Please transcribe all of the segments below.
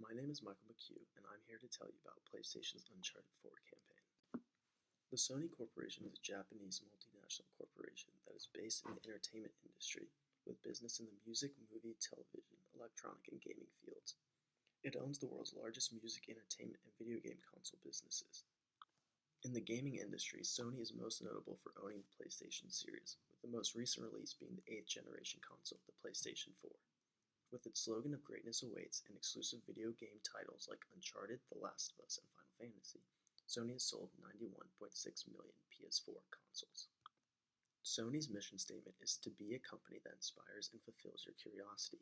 My name is Michael McHugh, and I'm here to tell you about PlayStation's Uncharted 4 campaign. The Sony Corporation is a Japanese multinational corporation that is based in the entertainment industry, with business in the music, movie, television, electronic, and gaming fields. It owns the world's largest music, entertainment, and video game console businesses. In the gaming industry, Sony is most notable for owning the PlayStation series, with the most recent release being the 8th generation console, the PlayStation 4. With its slogan of greatness awaits and exclusive video game titles like Uncharted, The Last of Us, and Final Fantasy, Sony has sold 91.6 million PS4 consoles. Sony's mission statement is to be a company that inspires and fulfills your curiosity.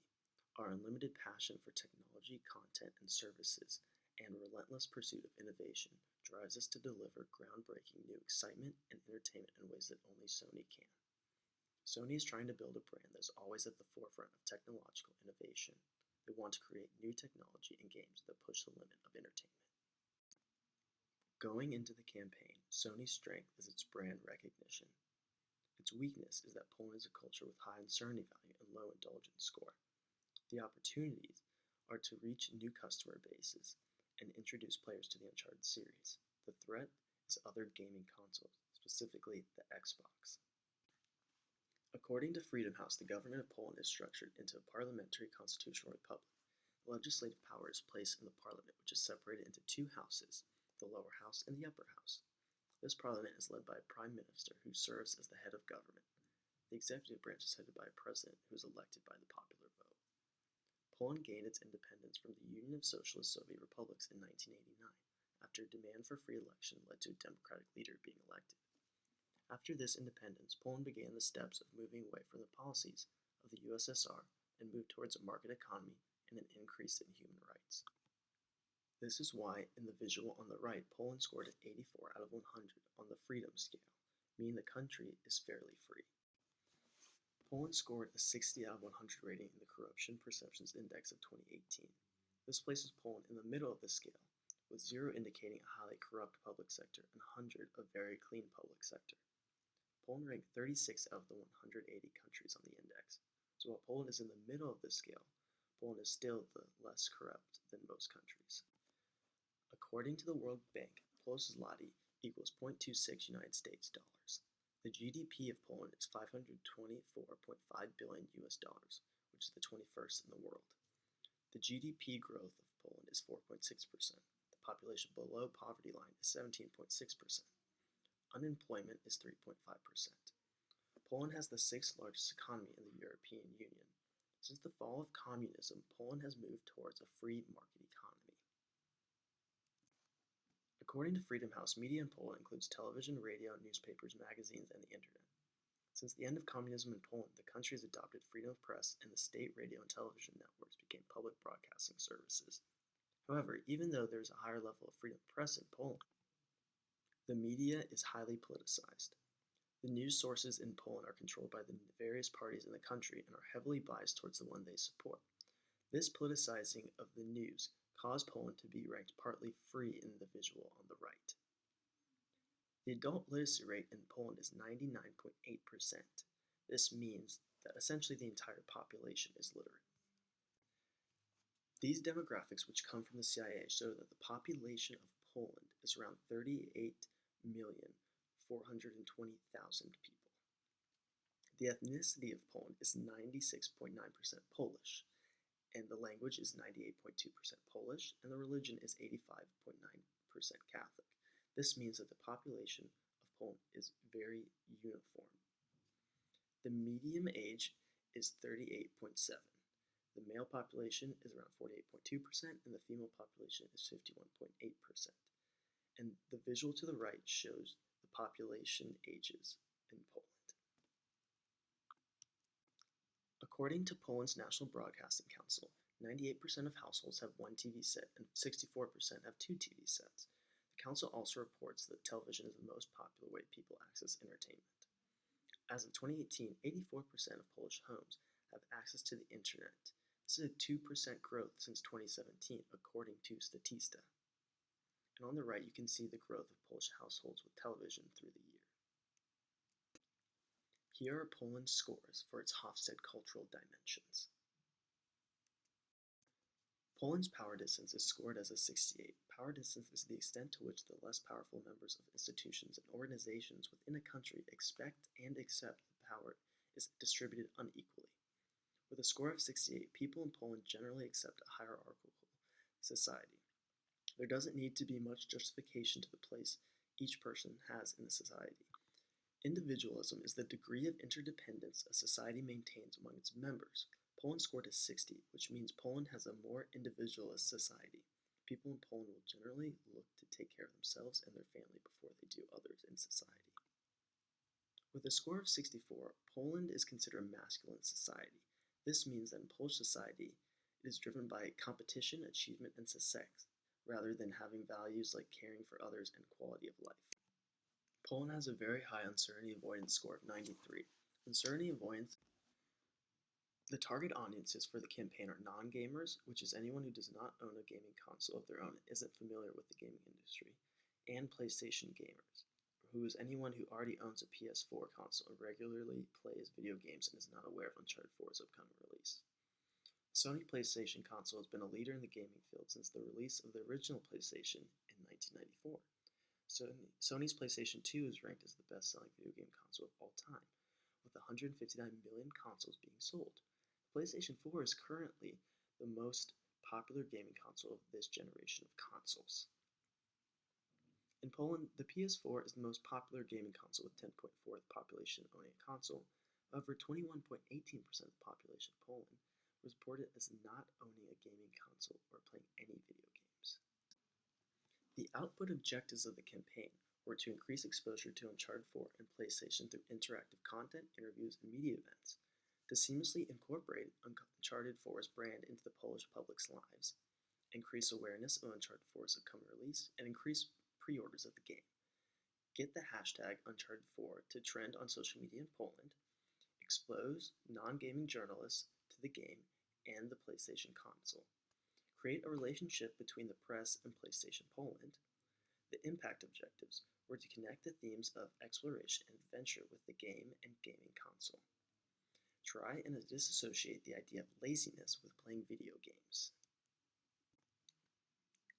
Our unlimited passion for technology, content, and services, and relentless pursuit of innovation drives us to deliver groundbreaking new excitement and entertainment in ways that only Sony can. Sony is trying to build a brand that is always at the forefront of technological innovation. They want to create new technology and games that push the limit of entertainment. Going into the campaign, Sony's strength is its brand recognition. Its weakness is that Poland is a culture with high uncertainty value and low indulgence score. The opportunities are to reach new customer bases and introduce players to the Uncharted series. The threat is other gaming consoles, specifically the Xbox. According to Freedom House, the government of Poland is structured into a parliamentary constitutional republic. The legislative power is placed in the parliament, which is separated into two houses, the lower house and the upper house. This parliament is led by a prime minister who serves as the head of government. The executive branch is headed by a president who is elected by the popular vote. Poland gained its independence from the Union of Socialist Soviet Republics in 1989, after a demand for free election led to a democratic leader being elected. After this independence, Poland began the steps of moving away from the policies of the USSR and moved towards a market economy and an increase in human rights. This is why, in the visual on the right, Poland scored an 84 out of 100 on the freedom scale, meaning the country is fairly free. Poland scored a 60 out of 100 rating in the Corruption Perceptions Index of 2018. This places Poland in the middle of the scale, with 0 indicating a highly corrupt public sector and 100 a very clean public sector. Poland ranked 36 out of the 180 countries on the index, so while Poland is in the middle of this scale, Poland is still the less corrupt than most countries. According to the World Bank, Polish zloty equals 0.26 United States dollars. The GDP of Poland is $524.5 billion US dollars, which is the 21st in the world. The GDP growth of Poland is 4.6%. The population below poverty line is 17.6%. Unemployment is 3.5%. Poland has the 6th largest economy in the European Union. Since the fall of communism, Poland has moved towards a free market economy. According to Freedom House, media in Poland includes television, radio, newspapers, magazines, and the internet. Since the end of communism in Poland, the country has adopted freedom of press, and the state radio and television networks became public broadcasting services. However, even though there is a higher level of freedom of press in Poland, the media is highly politicized. The news sources in Poland are controlled by the various parties in the country and are heavily biased towards the one they support. This politicizing of the news caused Poland to be ranked partly free in the visual on the right. The adult literacy rate in Poland is 99.8%. This means that essentially the entire population is literate. These demographics, which come from the CIA, show that the population of Poland is around 38,420,000 people. The ethnicity of Poland is 96.9% Polish, and the language is 98.2% Polish, and the religion is 85.9% Catholic. This means that the population of Poland is very uniform. The median age is 38.7. The male population is around 48.2%, and the female population is 51.8%. And the visual to the right shows the population ages in Poland. According to Poland's National Broadcasting Council, 98% of households have one TV set and 64% have two TV sets. The council also reports that television is the most popular way people access entertainment. As of 2018, 84% of Polish homes have access to the internet. This is a 2% growth since 2017, according to Statista. And on the right, you can see the growth of Polish households with television through the year. Here are Poland's scores for its Hofstede cultural dimensions. Poland's power distance is scored as a 68. Power distance is the extent to which the less powerful members of institutions and organizations within a country expect and accept that power is distributed unequally. With a score of 68, people in Poland generally accept a hierarchical society. There doesn't need to be much justification to the place each person has in the society. Individualism is the degree of interdependence a society maintains among its members. Poland scored a 60, which means Poland has a more individualist society. People in Poland will generally look to take care of themselves and their family before they do others in society. With a score of 64, Poland is considered a masculine society. This means that in Polish society, it is driven by competition, achievement, and success, rather than having values like caring for others and quality of life. Poland has a very high uncertainty avoidance score of 93. Uncertainty avoidance. The target audiences for the campaign are non-gamers, which is anyone who does not own a gaming console of their own and isn't familiar with the gaming industry, and PlayStation gamers, who is anyone who already owns a PS4 console and regularly plays video games and is not aware of Uncharted 4's upcoming release. The Sony PlayStation console has been a leader in the gaming field since the release of the original PlayStation in 1994. Sony's PlayStation 2 is ranked as the best-selling video game console of all time, with 159 million consoles being sold. The PlayStation 4 is currently the most popular gaming console of this generation of consoles. In Poland, the PS4 is the most popular gaming console with 10.4% of the population owning a console. However, 21.18% of the population of Poland was reported as not owning a gaming console or playing any video games. The output objectives of the campaign were to increase exposure to Uncharted 4 and PlayStation through interactive content, interviews, and media events, to seamlessly incorporate Uncharted 4's brand into the Polish public's lives, increase awareness of Uncharted 4's upcoming release, and increase pre-orders of the game. Get the hashtag Uncharted4 to trend on social media in Poland, expose non-gaming journalists to the game and the PlayStation console, create a relationship between the press and PlayStation Poland. The impact objectives were to connect the themes of exploration and adventure with the game and gaming console. Try and disassociate the idea of laziness with playing video games.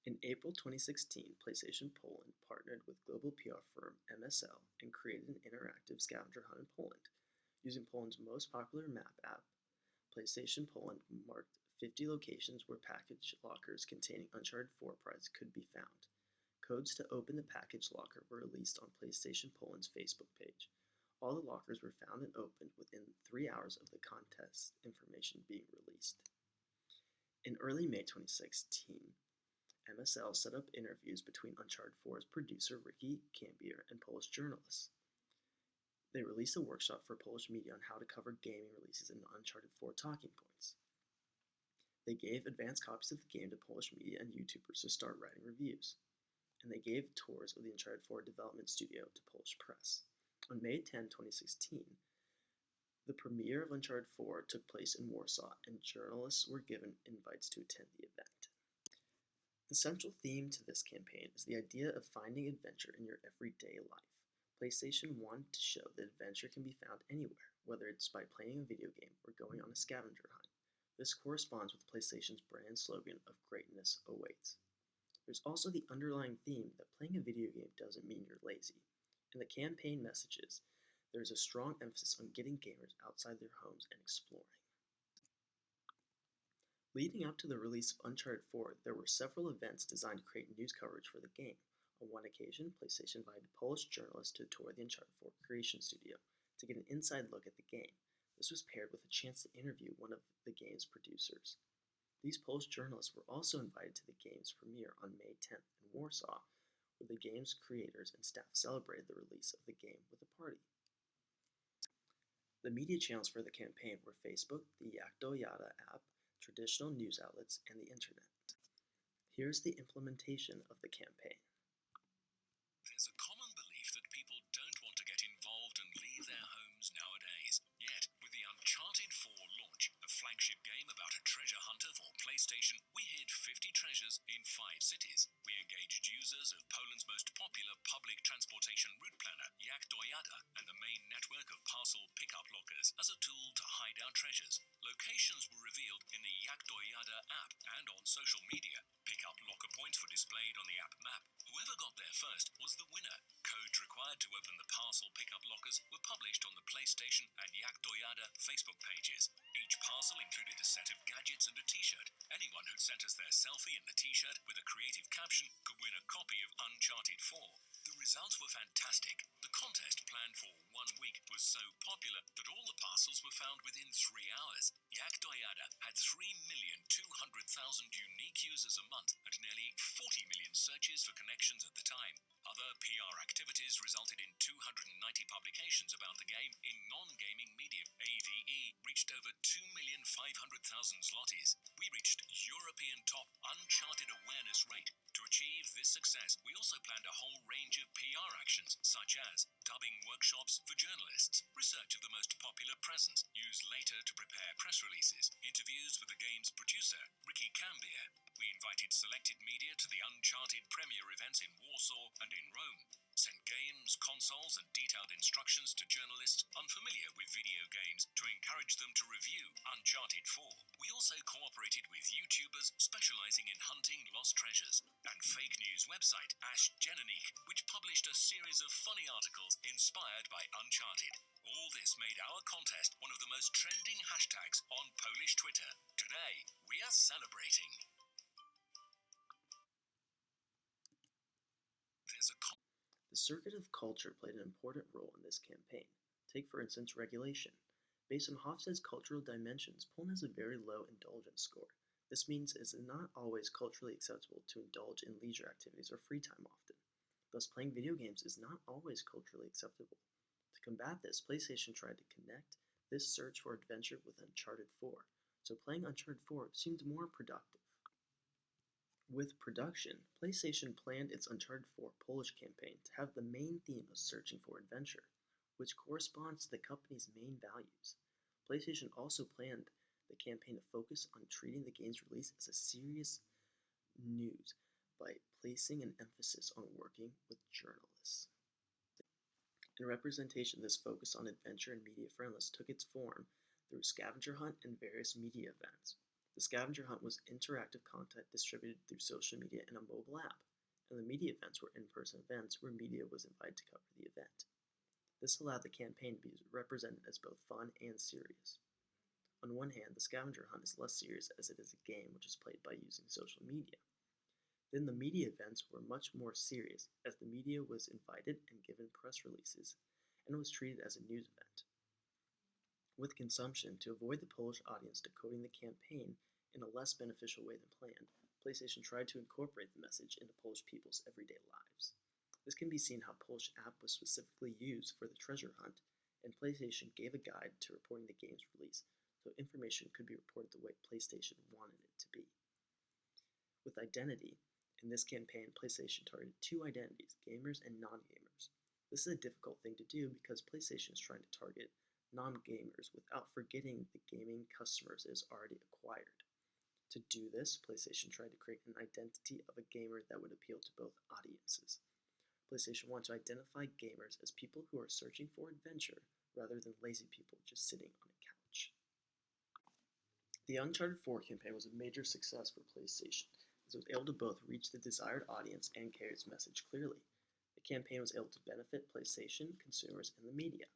In April 2016, PlayStation Poland partnered with global PR firm MSL and created an interactive scavenger hunt in Poland. Using Poland's most popular map app, PlayStation Poland marked 50 locations where package lockers containing Uncharted 4 prizes could be found. Codes to open the package locker were released on PlayStation Poland's Facebook page. All the lockers were found and opened within 3 hours of the contest information being released. In early May 2016, MSL set up interviews between Uncharted 4's producer Ricky Cambier and Polish journalists. They released a workshop for Polish media on how to cover gaming releases and Uncharted 4 talking points. They gave advanced copies of the game to Polish media and YouTubers to start writing reviews. And they gave tours of the Uncharted 4 development studio to Polish press. On May 10, 2016, the premiere of Uncharted 4 took place in Warsaw, and journalists were given invites to attend the event. The central theme to this campaign is the idea of finding adventure in your everyday life. PlayStation wanted to show that adventure can be found anywhere, whether it's by playing a video game or going on a scavenger hunt. This corresponds with PlayStation's brand slogan of "Greatness Awaits." There's also the underlying theme that playing a video game doesn't mean you're lazy. In the campaign messages, there is a strong emphasis on getting gamers outside their homes and exploring. Leading up to the release of Uncharted 4, there were several events designed to create news coverage for the game. On one occasion, PlayStation invited Polish journalists to tour the Uncharted 4 creation studio to get an inside look at the game. This was paired with a chance to interview one of the game's producers. These Polish journalists were also invited to the game's premiere on May 10th in Warsaw, where the game's creators and staff celebrated the release of the game with a party. The media channels for the campaign were Facebook, the Jak to Jada app, traditional news outlets, and the internet. Here's the implementation of the campaign. There's a common belief that people don't want to get involved and leave their homes nowadays. Yet, with the Uncharted 4 launch, a flagship game about a treasure hunter for PlayStation PlayStation, we hid 50 treasures in 5 cities. We engaged users of Poland's most popular public transportation route planner, Jak Dojada, and the main network of parcel pickup lockers as a tool to hide our treasures. Locations were revealed in the Jak Dojada app and on social media. Pickup locker points were displayed on the app map. Whoever got there first was the winner. Codes required to open the parcel pickup lockers were published on the PlayStation and Jak Dojada Facebook pages. Each parcel included a set of gadgets and a t-shirt. Anyone who sent us their selfie in the t-shirt with a creative caption could win a copy of Uncharted 4. The results were fantastic. The contest, planned for 1 week, was so popular that all the parcels were found within 3 hours. Jak Dojada had 3,200,000 unique users a month and nearly 40 million searches for connections at the time. Other PR activities resulted in 290 publications about the game in non-gaming media. AVE reached over 2,500,000 zlotys. We reached European top Uncharted awareness rate. To achieve this success, we also planned a whole range of PR actions, such as dubbing workshops for journalists, research of the most popular presents used later to prepare press releases, interviews with the game's producer, Ricky Cambier. We invited selected media to the Uncharted premiere events in Warsaw and in Rome, sent games, consoles, and detailed instructions to journalists unfamiliar with video games to encourage them to review Uncharted 4. We also cooperated with YouTubers specializing in hunting lost treasures, and fake news website Ash Genenik, which published a series of funny articles inspired by Uncharted. All this made our contest one of the most trending hashtags on Polish Twitter. Today, we are celebrating. The circuit of culture played an important role in this campaign. Take, for instance, regulation. Based on Hofstede's cultural dimensions, Poland has a very low indulgence score. This means it is not always culturally acceptable to indulge in leisure activities or free time often. Thus, playing video games is not always culturally acceptable. To combat this, PlayStation tried to connect this search for adventure with Uncharted 4, so playing Uncharted 4 seemed more productive. With production, PlayStation planned its Uncharted 4 Polish campaign to have the main theme of searching for adventure, which corresponds to the company's main values. PlayStation also planned the campaign to focus on treating the game's release as a serious news by placing an emphasis on working with journalists. In representation, this focus on adventure and media friendliness took its form through a scavenger hunt and various media events. The scavenger hunt was interactive content distributed through social media and a mobile app, and the media events were in-person events where media was invited to cover the event. This allowed the campaign to be represented as both fun and serious. On one hand, the scavenger hunt is less serious as it is a game which is played by using social media. Then the media events were much more serious, as the media was invited and given press releases, and was treated as a news event. With consumption, to avoid the Polish audience decoding the campaign in a less beneficial way than planned, PlayStation tried to incorporate the message into Polish people's everyday lives. This can be seen how Polish app was specifically used for the treasure hunt, and PlayStation gave a guide to reporting the game's release, so information could be reported the way PlayStation wanted it to be. With identity, in this campaign, PlayStation targeted 2 identities, gamers and non-gamers. This is a difficult thing to do because PlayStation is trying to target non-gamers without forgetting the gaming customers it has already acquired. To do this, PlayStation tried to create an identity of a gamer that would appeal to both audiences. PlayStation wanted to identify gamers as people who are searching for adventure rather than lazy people just sitting on a couch. The Uncharted 4 campaign was a major success for PlayStation, as it was able to both reach the desired audience and carry its message clearly. The campaign was able to benefit PlayStation, consumers, and the media.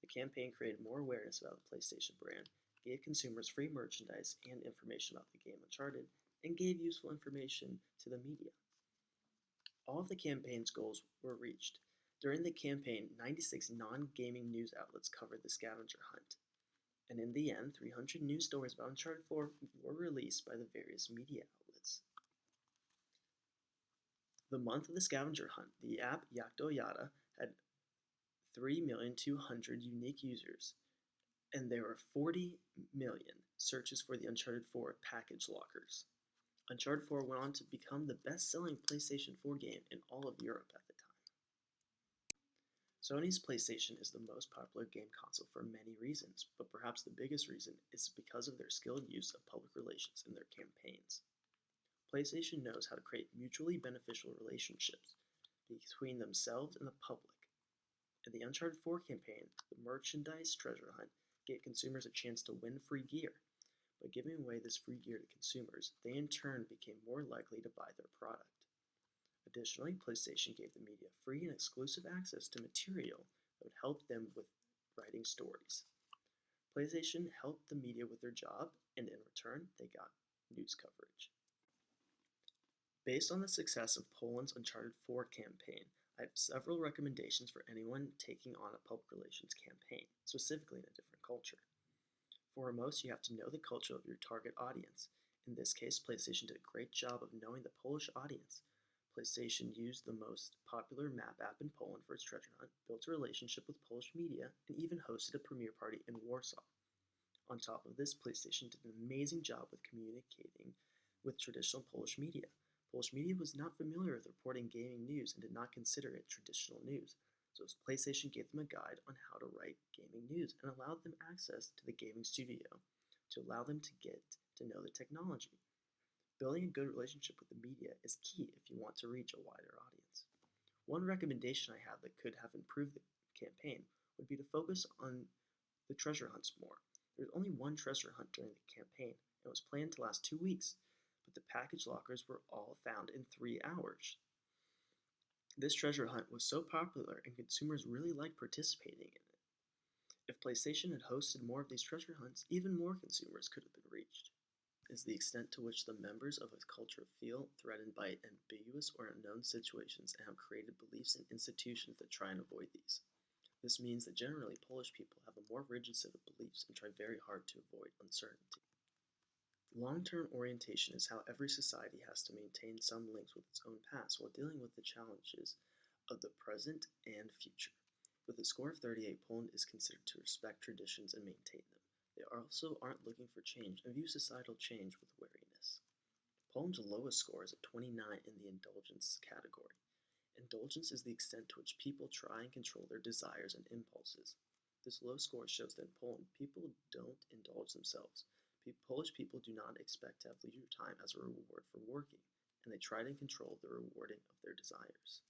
The campaign created more awareness about the PlayStation brand, gave consumers free merchandise and information about the game Uncharted, and gave useful information to the media. All of the campaign's goals were reached. During the campaign, 96 non-gaming news outlets covered the scavenger hunt, and in the end, 300 news stories about Uncharted 4 were released by the various media outlets. The month of the scavenger hunt, the app Jak Dojada had 3,200,000 unique users, and there were 40 million searches for the Uncharted 4 package lockers. Uncharted 4 went on to become the best-selling PlayStation 4 game in all of Europe at the time. Sony's PlayStation is the most popular game console for many reasons, but perhaps the biggest reason is because of their skilled use of public relations in their campaigns. PlayStation knows how to create mutually beneficial relationships between themselves and the public. In the Uncharted 4 campaign, the merchandise treasure hunt gave consumers a chance to win free gear. By giving away this free gear to consumers, they in turn became more likely to buy their product. Additionally, PlayStation gave the media free and exclusive access to material that would help them with writing stories. PlayStation helped the media with their job, and in return, they got news coverage. Based on the success of Poland's Uncharted 4 campaign, I have several recommendations for anyone taking on a public relations campaign, specifically in a different culture. Foremost, you have to know the culture of your target audience. In this case, PlayStation did a great job of knowing the Polish audience. PlayStation used the most popular map app in Poland for its treasure hunt, built a relationship with Polish media, and even hosted a premiere party in Warsaw. On top of this, PlayStation did an amazing job with communicating with traditional Polish media. Polish media was not familiar with reporting gaming news and did not consider it traditional news, so PlayStation gave them a guide on how to write gaming news and allowed them access to the gaming studio to allow them to get to know the technology. Building a good relationship with the media is key if you want to reach a wider audience. One recommendation I have that could have improved the campaign would be to focus on the treasure hunts more. There was only one treasure hunt during the campaign, and it was planned to last 2 weeks, but the package lockers were all found in 3 hours. This treasure hunt was so popular and consumers really liked participating in it. If PlayStation had hosted more of these treasure hunts, even more consumers could have been reached. Is the extent to which the members of a culture feel threatened by ambiguous or unknown situations and have created beliefs and institutions that try and avoid these. This means that generally Polish people have a more rigid set of beliefs and try very hard to avoid uncertainty. Long-term orientation is how every society has to maintain some links with its own past while dealing with the challenges of the present and future. With a score of 38, Poland is considered to respect traditions and maintain them. They also aren't looking for change and view societal change with wariness. Poland's lowest score is a 29 in the indulgence category. Indulgence is the extent to which people try and control their desires and impulses. This low score shows that in Poland, people don't indulge themselves. Polish people do not expect to have leisure time as a reward for working, and they try to control the rewarding of their desires.